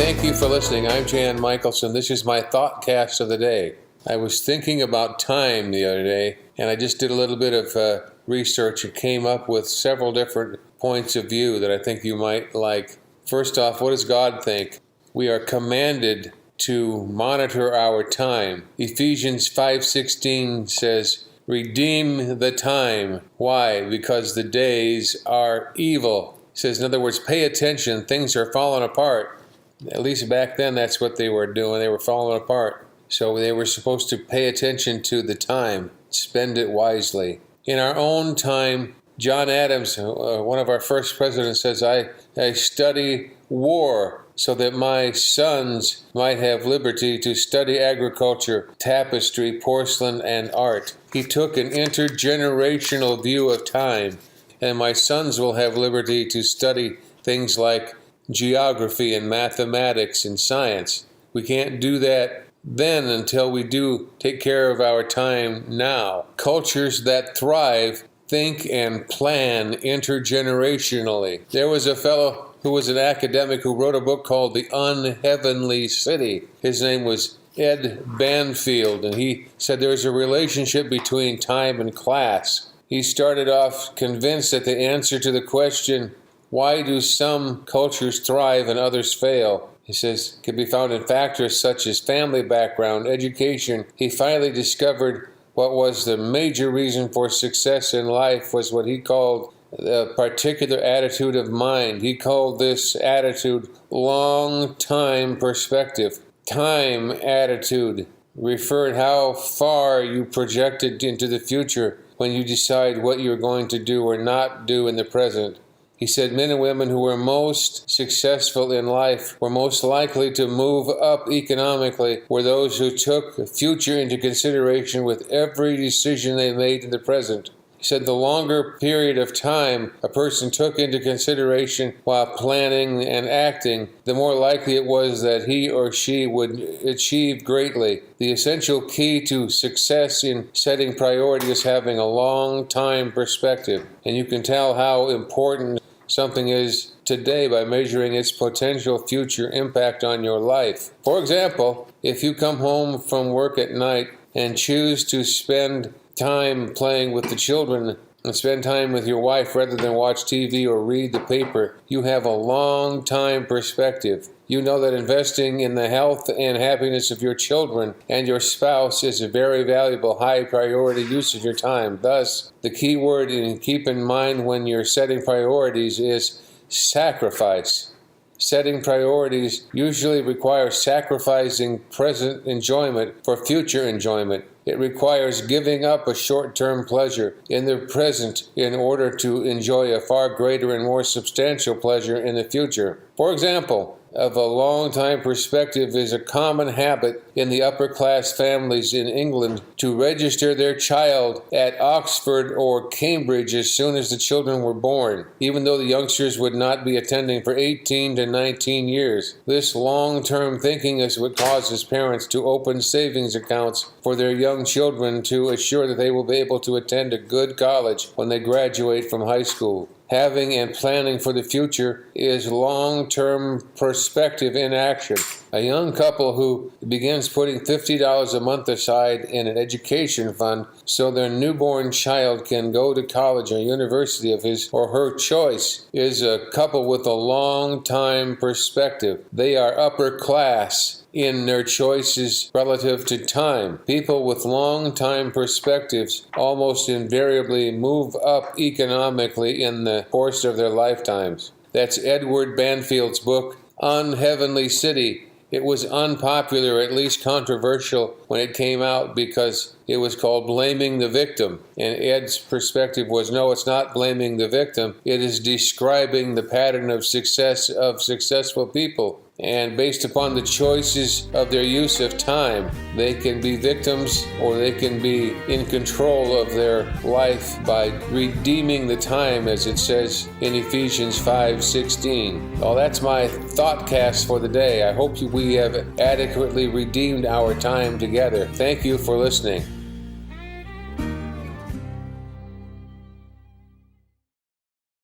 Thank you for listening. I'm Jan Mickelson. This is my Thoughtcast of the day. I was thinking about time the other day, and I just did a little bit of research and came up with several different points of view that I think you might like. First off, what does God think? We are commanded to monitor our time. Ephesians 5:16 says, "Redeem the time." Why? Because the days are evil. It says, in other words, pay attention. Things are falling apart. At least back then, that's what they were doing. They were falling apart. So they were supposed to pay attention to the time, spend it wisely. In our own time, John Adams, one of our first presidents, says, I study war so that my sons might have liberty to study agriculture, tapestry, porcelain, and art. He took an intergenerational view of time, and my sons will have liberty to study things like geography and mathematics and science. We can't do that then until we do take care of our time now. Cultures that thrive think and plan intergenerationally. There was a fellow who was an academic who wrote a book called The Unheavenly City. His name was Ed Banfield, and he said there's a relationship between time and class. He started off convinced that the answer to the question, why do some cultures thrive and others fail? He says, can be found in factors such as family background, education. He finally discovered what was the major reason for success in life was what he called the particular attitude of mind. He called this attitude long-time perspective. Time attitude referred how far you projected into the future when you decide what you're going to do or not do in the present. He said men and women who were most successful in life were most likely to move up economically were those who took the future into consideration with every decision they made in the present. He said the longer period of time a person took into consideration while planning and acting, the more likely it was that he or she would achieve greatly. The essential key to success in setting priorities is having a long-time perspective, and you can tell how important something is today by measuring its potential future impact on your life. For example, if you come home from work at night and choose to spend time playing with the children and spend time with your wife rather than watch TV or read the paper, you have a long time perspective. You know that investing in the health and happiness of your children and your spouse is a very valuable, high priority use of your time. Thus, the key word to keep in mind when you're setting priorities is sacrifice. Setting priorities usually requires sacrificing present enjoyment for future enjoyment. It requires giving up a short-term pleasure in the present in order to enjoy a far greater and more substantial pleasure in the future. For example, of a long-time perspective is a common habit in the upper-class families in England to register their child at Oxford or Cambridge as soon as the children were born, even though the youngsters would not be attending for 18 to 19 years. This long-term thinking is what causes parents to open savings accounts for their young children to assure that they will be able to attend a good college when they graduate from high school. Having and planning for the future is long-term perspective in action. A young couple who begins putting $50 a month aside in an education fund so their newborn child can go to college or university of his or her choice is a couple with a long-time perspective. They are upper class in their choices relative to time. People with long-time perspectives almost invariably move up economically in the course of their lifetimes. That's Edward Banfield's book, Unheavenly City. It was unpopular, at least controversial, when it came out because it was called Blaming the Victim. And Ed's perspective was, no, it's not blaming the victim. It is describing the pattern of success of successful people. And based upon the choices of their use of time, they can be victims or they can be in control of their life by redeeming the time, as it says in Ephesians 5:16. Well, that's my Thoughtcast for the day. I hope we have adequately redeemed our time together. Thank you for listening.